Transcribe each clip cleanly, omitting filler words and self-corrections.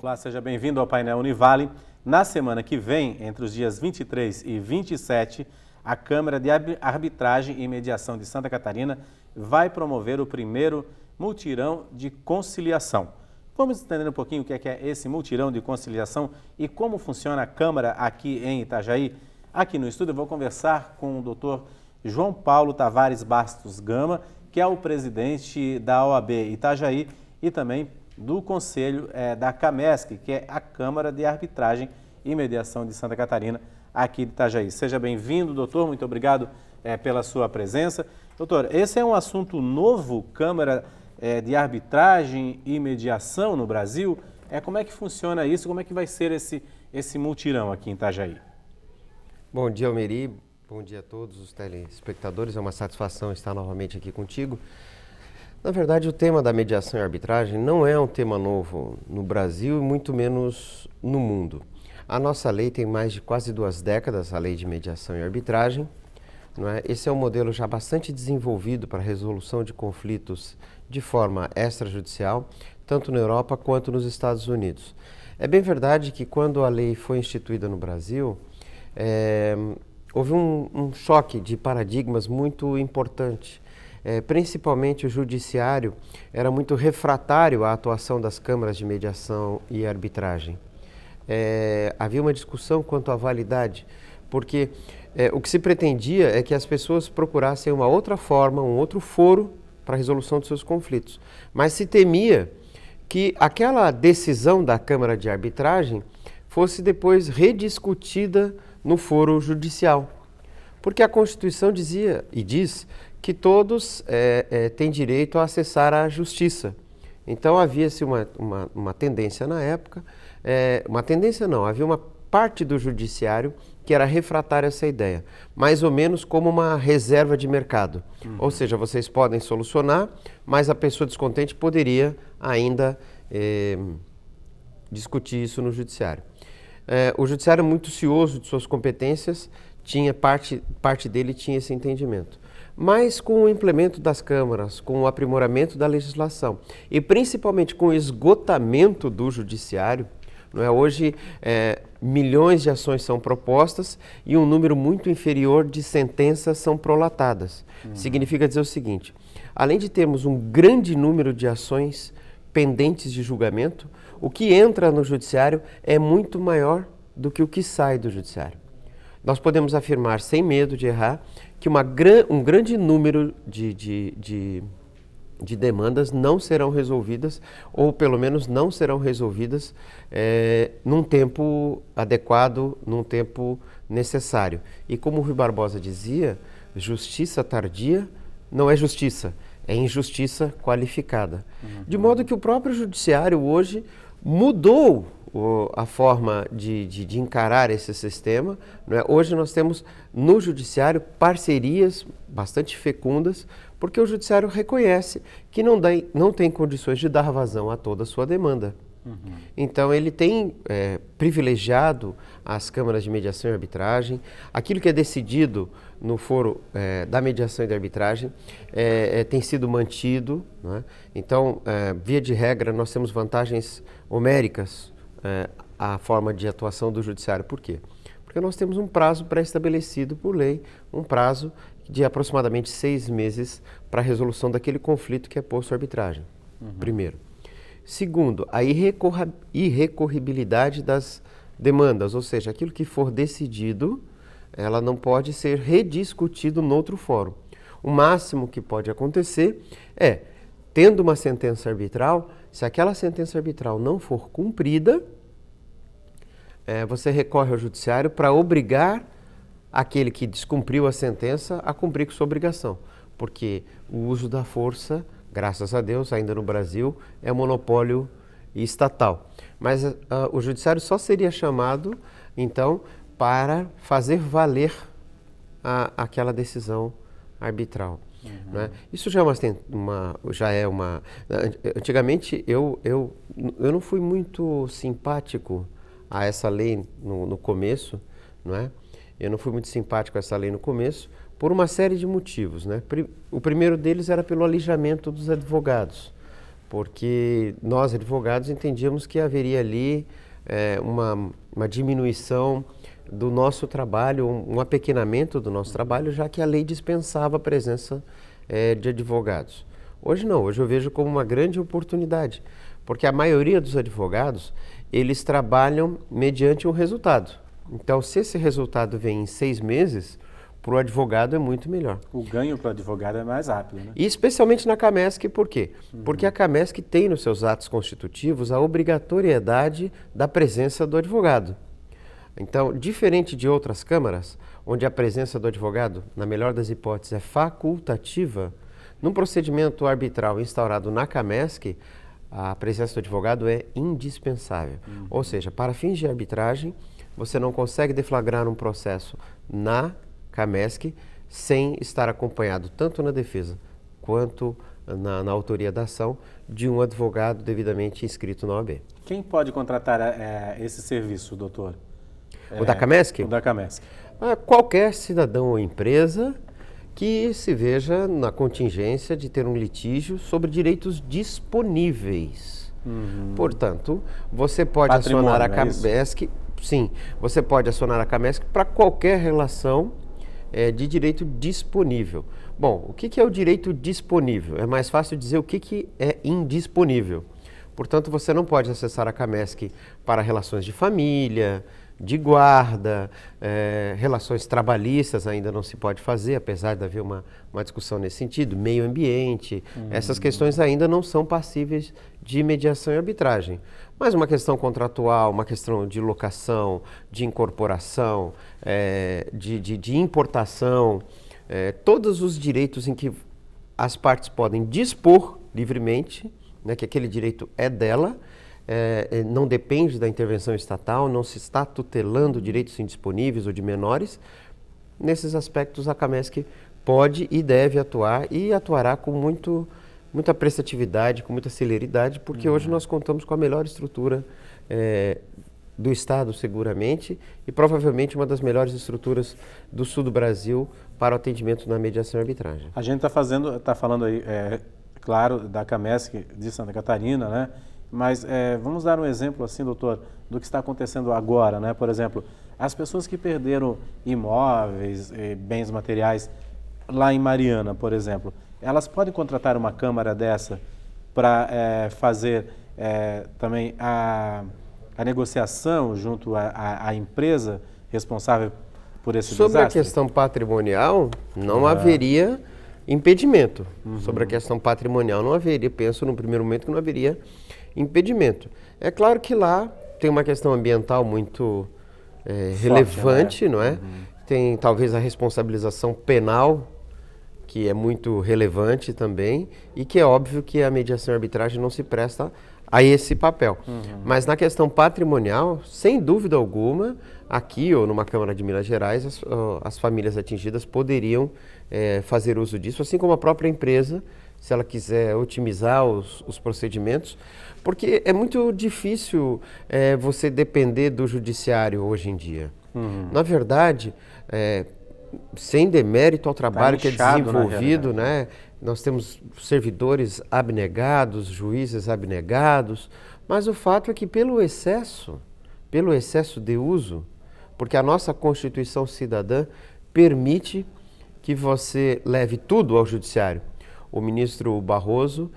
Olá, seja bem-vindo ao painel Univale. Na semana que vem, entre os dias 23 e 27, a Câmara de Arbitragem e Mediação de Santa Catarina vai promover o primeiro multirão de conciliação. Vamos entender um pouquinho o que é esse multirão de conciliação e como funciona a Câmara aqui em Itajaí. Aqui no estúdio eu vou conversar com o doutor João Paulo Tavares Bastos Gama, que é o presidente da OAB Itajaí e também do Conselho da CAMESC, que é a Câmara de Arbitragem e Mediação de Santa Catarina, aqui de Itajaí. Seja bem-vindo, doutor, muito obrigado pela sua presença. Doutor, esse é um assunto novo, Câmara de Arbitragem e Mediação no Brasil. Como é que funciona isso? Como é que vai ser esse multirão aqui em Itajaí? Bom dia, Almeri. Bom dia a todos os telespectadores. É uma satisfação estar novamente aqui contigo. Na verdade, o tema da mediação e arbitragem não é um tema novo no Brasil e muito menos no mundo. A nossa lei tem mais de quase 2 décadas, a lei de mediação e arbitragem. Não é? Esse é um modelo já bastante desenvolvido para a resolução de conflitos de forma extrajudicial, tanto na Europa quanto nos Estados Unidos. É bem verdade que quando a lei foi instituída no Brasil, houve um choque de paradigmas muito importante. Principalmente o judiciário era muito refratário à atuação das câmaras de mediação e arbitragem. Havia uma discussão quanto à validade, porque o que se pretendia é que as pessoas procurassem uma outra forma, um outro foro para a resolução de seus conflitos. Mas se temia que aquela decisão da Câmara de Arbitragem fosse depois rediscutida no foro judicial. Porque a Constituição dizia e diz que todos têm direito a acessar a justiça. Então havia-se uma tendência na época, havia uma parte do judiciário que era refratária a essa ideia, mais ou menos como uma reserva de mercado. Ou seja, vocês podem solucionar, mas a pessoa descontente poderia ainda discutir isso no judiciário. O judiciário é muito cioso de suas competências, parte dele tinha esse entendimento. Mas com o implemento das câmaras, com o aprimoramento da legislação e principalmente com o esgotamento do judiciário, hoje milhões de ações são propostas e um número muito inferior de sentenças são prolatadas. Significa dizer o seguinte: além de termos um grande número de ações pendentes de julgamento, o que entra no judiciário é muito maior do que o que sai do judiciário. Nós podemos afirmar, sem medo de errar, que um grande número de demandas não serão resolvidas, ou pelo menos não serão resolvidas num tempo adequado, num tempo necessário. E como o Rui Barbosa dizia, justiça tardia não é justiça, é injustiça qualificada. De modo que o próprio judiciário hoje mudou a forma de encarar esse sistema. Hoje nós temos no judiciário parcerias bastante fecundas, porque o judiciário reconhece que não tem condições de dar vazão a toda a sua demanda. Então ele tem privilegiado as câmaras de mediação e arbitragem. Aquilo que é decidido no foro da mediação e da arbitragem tem sido mantido. Então, via de regra, nós temos vantagens homéricas à forma de atuação do judiciário. Por quê? Porque nós temos um prazo pré-estabelecido por lei, um prazo de aproximadamente 6 meses para a resolução daquele conflito que é posto à arbitragem. Primeiro. Segundo, a irrecorribilidade das demandas, ou seja, aquilo que for decidido, ela não pode ser rediscutido em outro fórum. O máximo que pode acontecer é, tendo uma sentença arbitral, se aquela sentença arbitral não for cumprida, você recorre ao judiciário para obrigar aquele que descumpriu a sentença a cumprir com sua obrigação, porque o uso da força, graças a Deus, ainda no Brasil, é monopólio estatal. Mas o judiciário só seria chamado, então, para fazer valer aquela decisão arbitral. Isso já é uma... Antigamente, eu não fui muito simpático a essa lei no começo, Eu não fui muito simpático a essa lei no começo, por uma série de motivos. O primeiro deles era pelo alijamento dos advogados. porque nós, advogados, entendíamos que haveria ali uma diminuição do nosso trabalho, um apequenamento do nosso trabalho, já que a lei dispensava a presença de advogados. Hoje não, hoje eu vejo como uma grande oportunidade, porque a maioria dos advogados, eles trabalham mediante um resultado. Então, se esse resultado vem em 6 meses, para o advogado é muito melhor. O ganho para o advogado é mais rápido, né? E especialmente na Camesc, por quê? Porque a Camesc tem nos seus atos constitutivos a obrigatoriedade da presença do advogado. Então, diferente de outras câmaras, onde a presença do advogado, na melhor das hipóteses, é facultativa, num procedimento arbitral instaurado na Camesc, a presença do advogado é indispensável. Ou seja, para fins de arbitragem, você não consegue deflagrar um processo na Camesc sem estar acompanhado, tanto na defesa quanto na autoria da ação, de um advogado devidamente inscrito na OAB. Quem pode contratar esse serviço, doutor? O da Camesc? O da Camesc. Qualquer cidadão ou empresa que se veja na contingência de ter um litígio sobre direitos disponíveis. Portanto, você pode acionar a Camesc, sim, você pode acionar a Camesc para qualquer relação de direito disponível. Bom, o que é o direito disponível? É mais fácil dizer o que é indisponível. Portanto, você não pode acessar a Camesc para relações de família, de guarda, relações trabalhistas ainda não se pode fazer, apesar de haver uma discussão nesse sentido, meio ambiente, essas questões ainda não são passíveis de mediação e arbitragem. Mas uma questão contratual, uma questão de locação, de incorporação, de importação, todos os direitos em que as partes podem dispor livremente, né, que aquele direito é dela, não depende da intervenção estatal, não se está tutelando direitos indisponíveis ou de menores. Nesses aspectos, a Camesc pode e deve atuar e atuará com muita prestatividade, com muita celeridade, porque hoje nós contamos com a melhor estrutura do Estado, seguramente, e provavelmente uma das melhores estruturas do sul do Brasil para o atendimento na mediação e arbitragem. A gente está falando aí, claro, da Camesc de Santa Catarina, né? Mas vamos dar um exemplo, assim, doutor, do que está acontecendo agora, né? Por exemplo, as pessoas que perderam imóveis, bens materiais lá em Mariana, por exemplo, elas podem contratar uma câmara dessa para fazer também a negociação junto à empresa responsável por esse desastre? Sobre a questão patrimonial, não haveria impedimento. Sobre a questão patrimonial, não haveria, penso no primeiro momento que não haveria impedimento. É claro que lá tem uma questão ambiental muito relevante, né? Não é? Tem talvez a responsabilização penal, que é muito relevante também, e que é óbvio que a mediação e arbitragem não se presta a esse papel. Mas na questão patrimonial, sem dúvida alguma, aqui ou numa Câmara de Minas Gerais, as famílias atingidas poderiam fazer uso disso, assim como a própria empresa, se ela quiser otimizar os procedimentos, porque é muito difícil você depender do judiciário hoje em dia. Na verdade, sem demérito ao trabalho que é desenvolvido, né? Nós temos servidores abnegados, juízes abnegados, mas o fato é que pelo excesso de uso, porque a nossa Constituição Cidadã permite que você leve tudo ao judiciário. O ministro Barroso,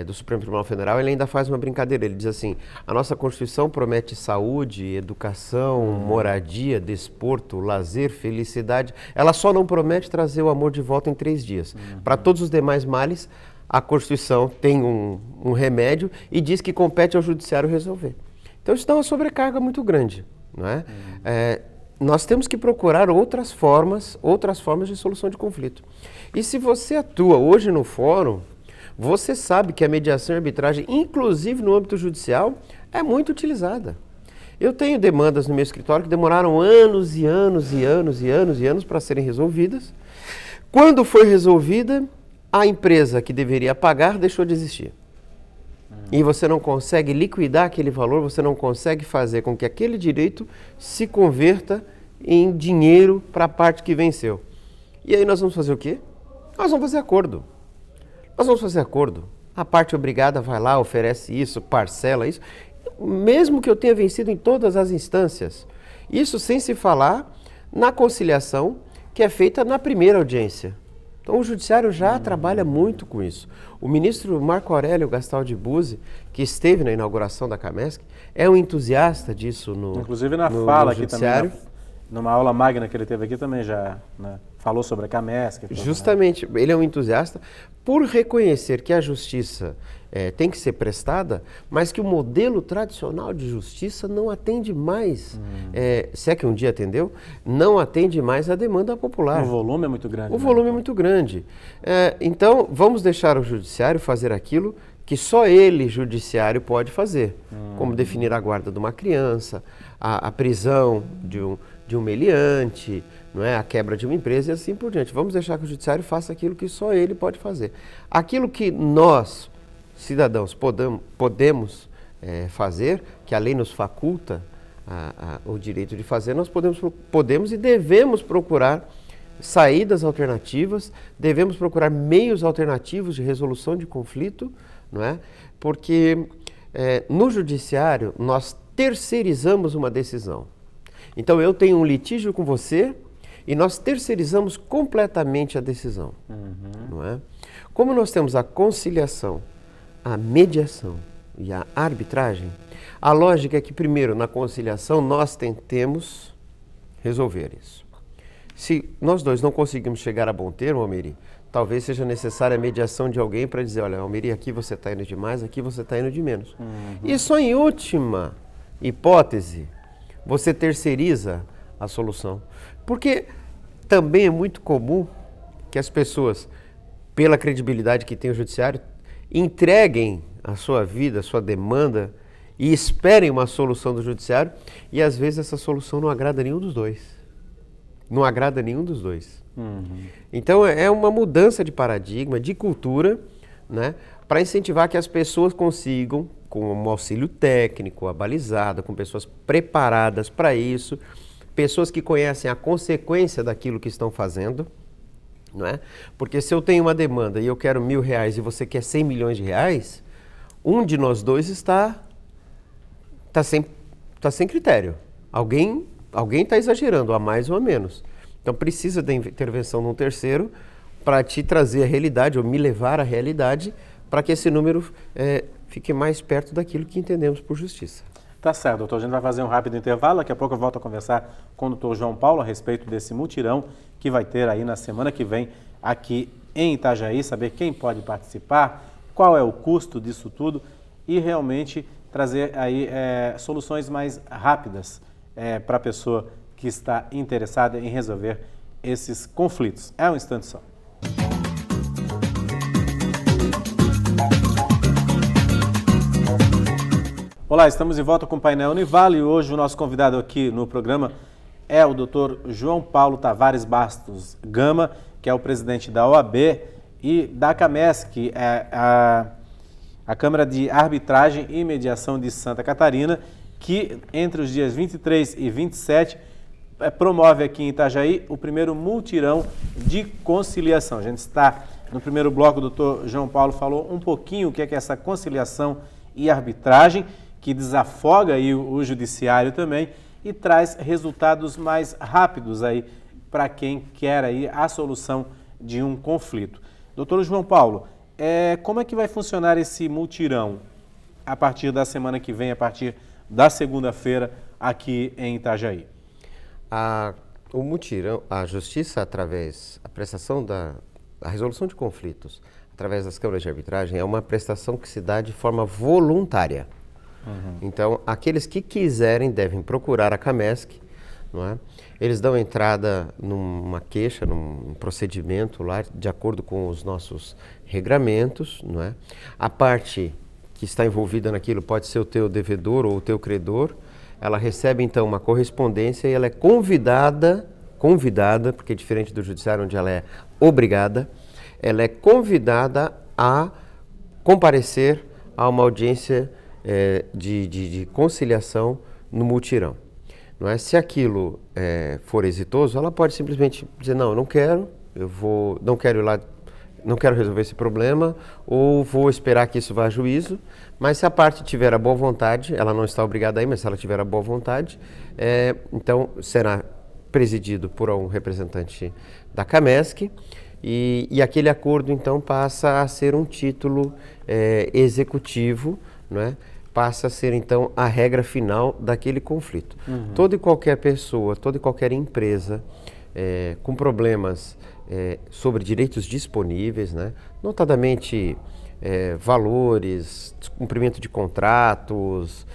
do Supremo Tribunal Federal, ele ainda faz uma brincadeira. Ele diz assim: a nossa Constituição promete saúde, educação, moradia, desporto, lazer, felicidade. Ela só não promete trazer o amor de volta em 3 dias. Para todos os demais males, a Constituição tem um remédio e diz que compete ao judiciário resolver. Então isso dá uma sobrecarga muito grande, não é? Nós temos que procurar outras formas de solução de conflito. E se você atua hoje no fórum, você sabe que a mediação e arbitragem, inclusive no âmbito judicial, é muito utilizada. Eu tenho demandas no meu escritório que demoraram anos e anos e anos e anos e anos para serem resolvidas. Quando foi resolvida, a empresa que deveria pagar deixou de existir. E você não consegue liquidar aquele valor, você não consegue fazer com que aquele direito se converta em dinheiro para a parte que venceu. E aí nós vamos fazer o quê? Nós vamos fazer acordo. A parte obrigada vai lá, oferece isso, parcela isso, mesmo que eu tenha vencido em todas as instâncias. Isso sem se falar na conciliação que é feita na primeira audiência. Então o judiciário já trabalha muito com isso. O ministro Marco Aurélio Gastaldi Buzzi, que esteve na inauguração da Camesc, é um entusiasta disso inclusive na no fala aqui judiciário. também, numa aula magna que ele teve aqui também já, né, falou sobre a Camesc. Justamente, ele é um entusiasta por reconhecer que a justiça tem que ser prestada, mas que o modelo tradicional de justiça não atende mais, se é que um dia atendeu, não atende mais a demanda popular. O volume é muito grande. O volume é muito grande. Então, vamos deixar o judiciário fazer aquilo que só ele, judiciário, pode fazer, como definir a guarda de uma criança, a prisão de um meliante, não é? A quebra de uma empresa e assim por diante. Vamos deixar que o judiciário faça aquilo que só ele pode fazer. Aquilo que nós, cidadãos, podemos fazer, que a lei nos faculta o direito de fazer, nós podemos e devemos procurar saídas alternativas, devemos procurar meios alternativos de resolução de conflito, não é? Porque no judiciário nós terceirizamos uma decisão. Então eu tenho um litígio com você e nós terceirizamos completamente a decisão, não é? Como nós temos a conciliação, a mediação e a arbitragem, a lógica é que primeiro na conciliação nós tentemos resolver isso. Se nós dois não conseguimos chegar a bom termo, Almeri, talvez seja necessária a mediação de alguém para dizer, olha, Almeri, aqui você está indo de mais, aqui você está indo de menos. E só em última hipótese, você terceiriza a solução. Porque também é muito comum que as pessoas, pela credibilidade que tem o judiciário, entreguem a sua vida, a sua demanda e esperem uma solução do judiciário e às vezes essa solução não agrada nenhum dos dois. Não agrada nenhum dos dois. Então é uma mudança de paradigma, de cultura, né, para incentivar que as pessoas consigam, com um auxílio técnico, abalizado, com pessoas preparadas para isso, pessoas que conhecem a consequência daquilo que estão fazendo, não é? Porque se eu tenho uma demanda e eu quero R$1.000 e você quer 100 milhões de reais, um de nós dois está sem critério. Alguém está exagerando, a mais ou a menos. Então precisa da intervenção de um terceiro para te trazer a realidade ou me levar à realidade para que esse número fique mais perto daquilo que entendemos por justiça. Tá certo, doutor. A gente vai fazer um rápido intervalo. Daqui a pouco eu volto a conversar com o doutor João Paulo a respeito desse mutirão que vai ter aí na semana que vem aqui em Itajaí, saber quem pode participar, qual é o custo disso tudo e realmente trazer aí soluções mais rápidas para a pessoa que está interessada em resolver esses conflitos. É um instante só. Olá, estamos de volta com o painel Univale e hoje o nosso convidado aqui no programa é o Dr. João Paulo Tavares Bastos Gama, que é o presidente da OAB e da Camesc, que é a Câmara de Arbitragem e Mediação de Santa Catarina, que entre os dias 23 e 27 promove aqui em Itajaí o primeiro multirão de conciliação. A gente está no primeiro bloco, o Dr. João Paulo falou um pouquinho o que é essa conciliação e arbitragem, que desafoga aí o judiciário também e traz resultados mais rápidos aí para quem quer aí a solução de um conflito. Doutor João Paulo, como é que vai funcionar esse multirão a partir da semana que vem, a partir da segunda-feira aqui em Itajaí? O mutirão, a justiça através da prestação a resolução de conflitos através das câmaras de arbitragem é uma prestação que se dá de forma voluntária. Então, aqueles que quiserem devem procurar a Camesc, não é? Eles dão entrada numa queixa, num procedimento lá, de acordo com os nossos regramentos, não é? A parte que está envolvida naquilo pode ser o teu devedor ou o teu credor. Ela recebe, então, uma correspondência e ela é convidada, porque é diferente do judiciário, onde ela é obrigada, ela é convidada a comparecer a uma audiência de conciliação no mutirão. Não é? Se aquilo for exitoso, ela pode simplesmente dizer, não, eu não quero, não quero ir lá não quero resolver esse problema, ou vou esperar que isso vá a juízo. Mas se a parte tiver a boa vontade, ela não está obrigada a ir, mas se ela tiver a boa vontade, então será presidido por um representante da Camesc, e aquele acordo então passa a ser um título executivo, não é? Passa a ser então a regra final daquele conflito. Toda e qualquer pessoa, toda e qualquer empresa com problemas sobre direitos disponíveis, né? Notadamente valores, descumprimento de contratos,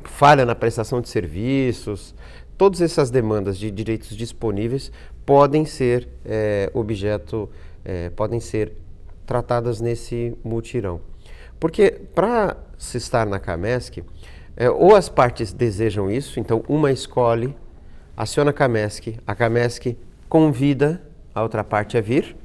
falha na prestação de serviços, todas essas demandas de direitos disponíveis podem ser podem ser tratadas nesse mutirão. Porque para se estar na Camesc, ou as partes desejam isso, então uma escolhe, aciona a Camesc convida a outra parte a vir,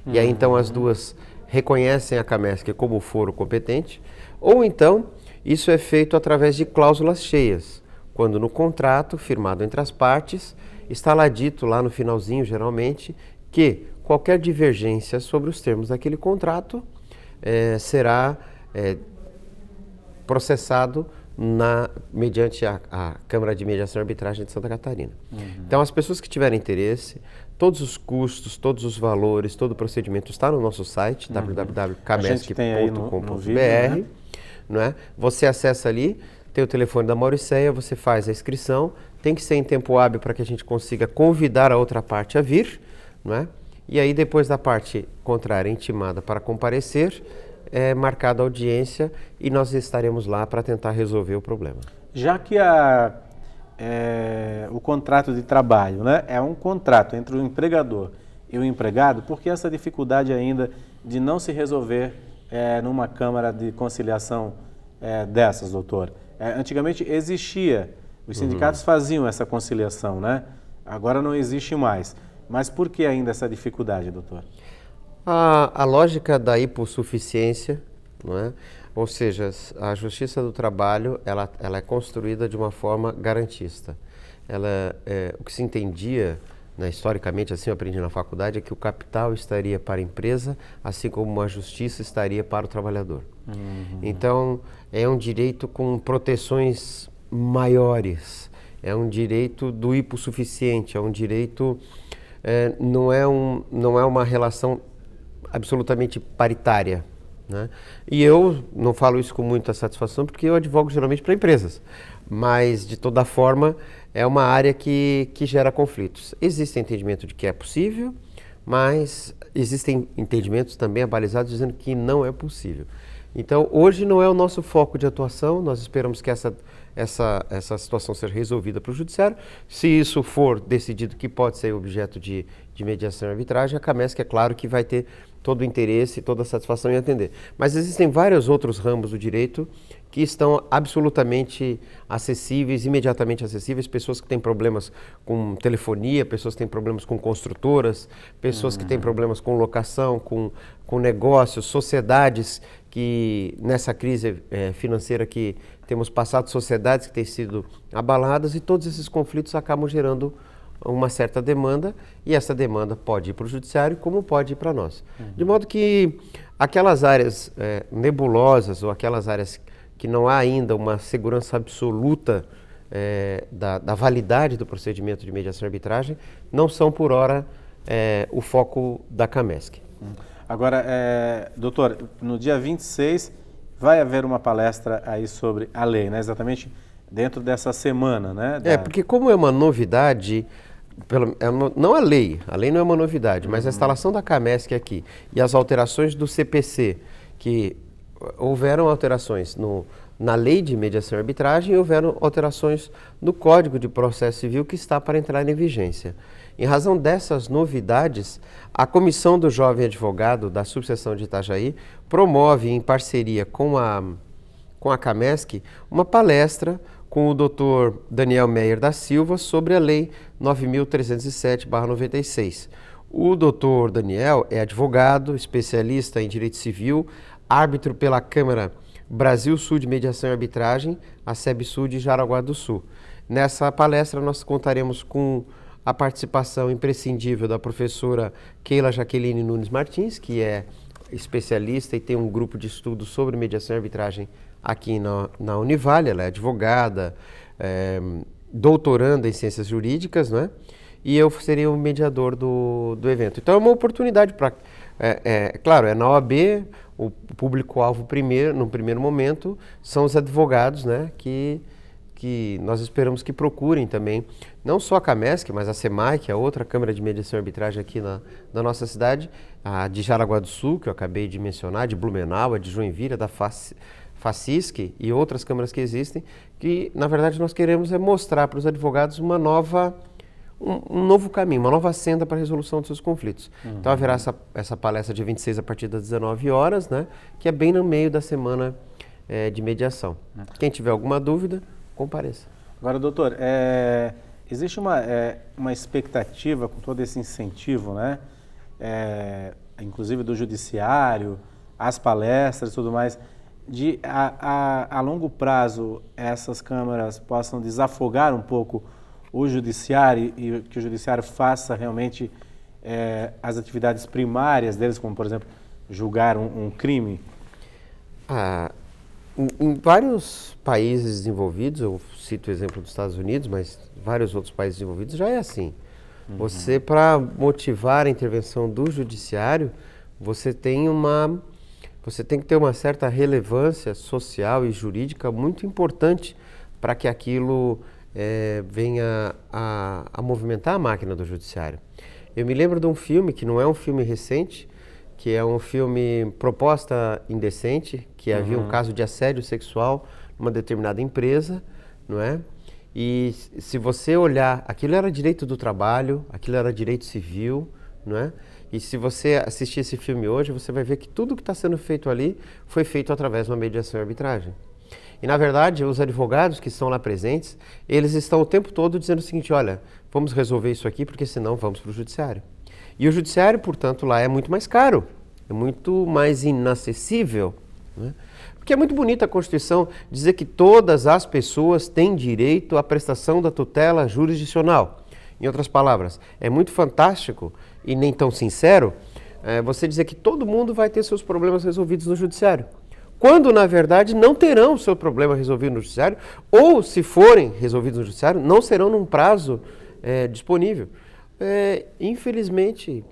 e aí então as duas reconhecem a Camesc como foro competente, ou então isso é feito através de cláusulas cheias, quando no contrato firmado entre as partes está lá dito, lá no finalzinho geralmente, que qualquer divergência sobre os termos daquele contrato será processado mediante a Câmara de Mediação e Arbitragem de Santa Catarina. Então, as pessoas que tiverem interesse, todos os custos, todos os valores, todo o procedimento está no nosso site, www.camesc.com.br, né? Não é? Você acessa ali, tem o telefone da Mauriceia, você faz a inscrição, tem que ser em tempo hábil para que a gente consiga convidar a outra parte a vir, não é? E aí, depois da parte contrária intimada para comparecer, é marcada a audiência e nós estaremos lá para tentar resolver o problema. Já que o contrato de trabalho, né, é um contrato entre o empregador e o empregado, por que essa dificuldade ainda de não se resolver numa Câmara de Conciliação dessas, doutor? Antigamente existia, os sindicatos faziam essa conciliação, né? Agora não existe mais. Mas por que ainda essa dificuldade, doutor? A lógica da hipossuficiência, não é? Ou seja, a Justiça do Trabalho ela é construída de uma forma garantista. O que se entendia, né, historicamente, assim eu aprendi na faculdade, é que o capital estaria para a empresa, assim como a justiça estaria para o trabalhador. Então, é um direito com proteções maiores, é um direito do hipossuficiente, é um direito, não é uma relação absolutamente paritária, né? E eu não falo isso com muita satisfação porque eu advogo geralmente para empresas, mas de toda forma é uma área que gera conflitos. Existe entendimento de que é possível, mas existem entendimentos também abalizados dizendo que não é possível. Então hoje não é o nosso foco de atuação, nós esperamos que essa situação seja resolvida para o Judiciário. Se isso for decidido que pode ser objeto de mediação e arbitragem, a Camesc é claro que vai ter todo o interesse e toda a satisfação em atender. Mas existem vários outros ramos do direito que estão absolutamente acessíveis, imediatamente acessíveis, pessoas que têm problemas com telefonia, pessoas que têm problemas com construtoras, pessoas que têm problemas com locação, com negócios, sociedades que nessa crise financeira que temos passado, sociedades que têm sido abaladas, e todos esses conflitos acabam gerando uma certa demanda, e essa demanda pode ir para o Judiciário como pode ir para nós. De modo que aquelas áreas nebulosas ou aquelas áreas que não há ainda uma segurança absoluta da validade do procedimento de mediação e arbitragem, não são por hora o foco da Camesc. Agora, doutor, no dia 26 vai haver uma palestra aí sobre a lei, né? Exatamente dentro dessa semana, né? Porque como é uma novidade, não a lei não é uma novidade, mas a instalação da Camesc aqui e as alterações do CPC, que houveram alterações na lei de mediação e arbitragem e houveram alterações no Código de Processo Civil que está para entrar em vigência. Em razão dessas novidades, a Comissão do Jovem Advogado da Subseção de Itajaí promove, em parceria com a Camesc, uma palestra com o Dr. Daniel Meyer da Silva sobre a Lei 9.307/96. O Dr. Daniel é advogado, especialista em direito civil, árbitro pela Câmara Brasil Sul de Mediação e Arbitragem, a SEBSUL de Jaraguá do Sul. Nessa palestra nós contaremos com a participação imprescindível da professora Keila Jaqueline Nunes Martins, que é especialista e tem um grupo de estudos sobre mediação e arbitragem aqui na Univale. Ela é advogada, doutoranda em ciências jurídicas, né? E eu seria o mediador do evento. Então é uma oportunidade para... claro, é na OAB, o público-alvo no primeiro momento são os advogados, né? Que nós esperamos que procurem também, não só a CAMESC, mas a SEMAI, que é outra Câmara de Mediação e Arbitragem aqui na nossa cidade, a de Jaraguá do Sul, que eu acabei de mencionar, de Blumenau, a de Joinville, da FACISC e outras câmaras que existem, que na verdade nós queremos mostrar para os advogados um novo caminho, uma nova senda para a resolução dos seus conflitos. Então haverá essa palestra dia 26 a partir das 19 horas, né, que é bem no meio da semana de mediação. Quem tiver alguma dúvida, compareça. Agora, doutor, existe uma expectativa com todo esse incentivo, né? Inclusive do judiciário, as palestras e tudo mais, de a longo prazo essas câmaras possam desafogar um pouco o judiciário e que o judiciário faça realmente as atividades primárias deles, como, por exemplo, julgar um crime? Em vários países desenvolvidos, eu cito o exemplo dos Estados Unidos, mas vários outros países desenvolvidos já é assim. Você, para motivar a intervenção do judiciário, você tem que ter uma certa relevância social e jurídica muito importante para que aquilo venha a movimentar a máquina do judiciário. Eu me lembro de um filme, que não é um filme recente, que é um filme Proposta Indecente, que havia um caso de assédio sexual numa determinada empresa, não é? E se você olhar, aquilo era direito do trabalho, aquilo era direito civil, não é? E se você assistir esse filme hoje, você vai ver que tudo que está sendo feito ali foi feito através de uma mediação e arbitragem. E, na verdade, os advogados que estão lá presentes, eles estão o tempo todo dizendo o seguinte: olha, vamos resolver isso aqui, porque senão vamos para o judiciário. E o judiciário, portanto, lá é muito mais caro, é muito mais inacessível, né? Porque é muito bonita a Constituição dizer que todas as pessoas têm direito à prestação da tutela jurisdicional. Em outras palavras, é muito fantástico e nem tão sincero você dizer que todo mundo vai ter seus problemas resolvidos no judiciário, quando, na verdade, não terão o seu problema resolvido no judiciário, ou, se forem resolvidos no judiciário, não serão num prazo disponível. Infelizmente,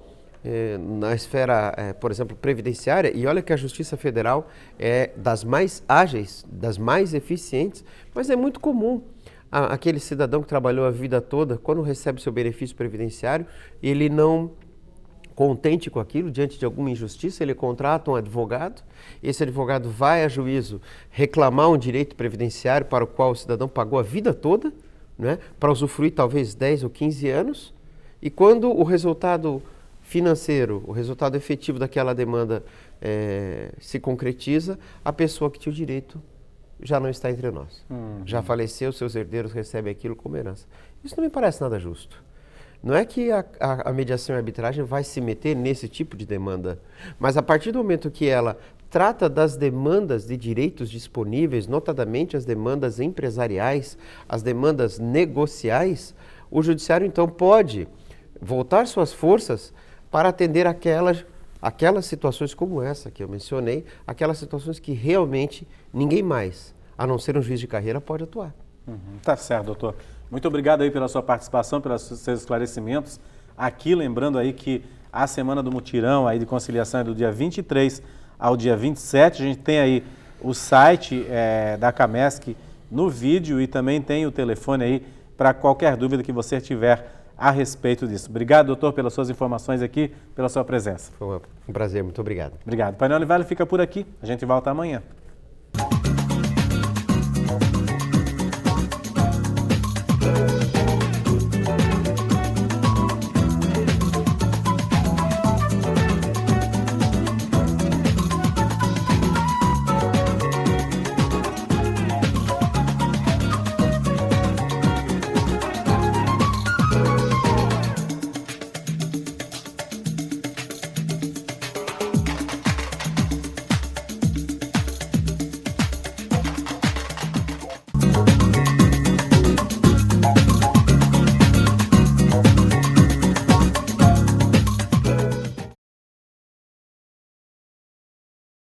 na esfera, por exemplo, previdenciária, e olha que a Justiça Federal é das mais ágeis, das mais eficientes, mas é muito comum aquele cidadão que trabalhou a vida toda, quando recebe seu benefício previdenciário, ele não contente com aquilo, diante de alguma injustiça, ele contrata um advogado, esse advogado vai a juízo reclamar um direito previdenciário para o qual o cidadão pagou a vida toda, né, para usufruir talvez 10 ou 15 anos, e quando o resultado financeiro, o resultado efetivo daquela demanda se concretiza, a pessoa que tinha o direito já não está entre nós. Já faleceu, seus herdeiros recebem aquilo como herança. Isso não me parece nada justo. Não é que a mediação e a arbitragem vai se meter nesse tipo de demanda, mas a partir do momento que ela trata das demandas de direitos disponíveis, notadamente as demandas empresariais, as demandas negociais, o judiciário então pode voltar suas forças para atender aquelas situações como essa que eu mencionei, aquelas situações que realmente ninguém mais, a não ser um juiz de carreira, pode atuar. Tá certo, doutor. Muito obrigado aí pela sua participação, pelos seus esclarecimentos. Aqui, lembrando aí que a Semana do Mutirão aí de Conciliação é do dia 23 ao dia 27. A gente tem aí o site da CAMESC no vídeo e também tem o telefone aí para qualquer dúvida que você tiver a respeito disso. Obrigado, doutor, pelas suas informações aqui, pela sua presença. Foi um prazer, muito obrigado. Obrigado. O Painel Univale fica por aqui. A gente volta amanhã.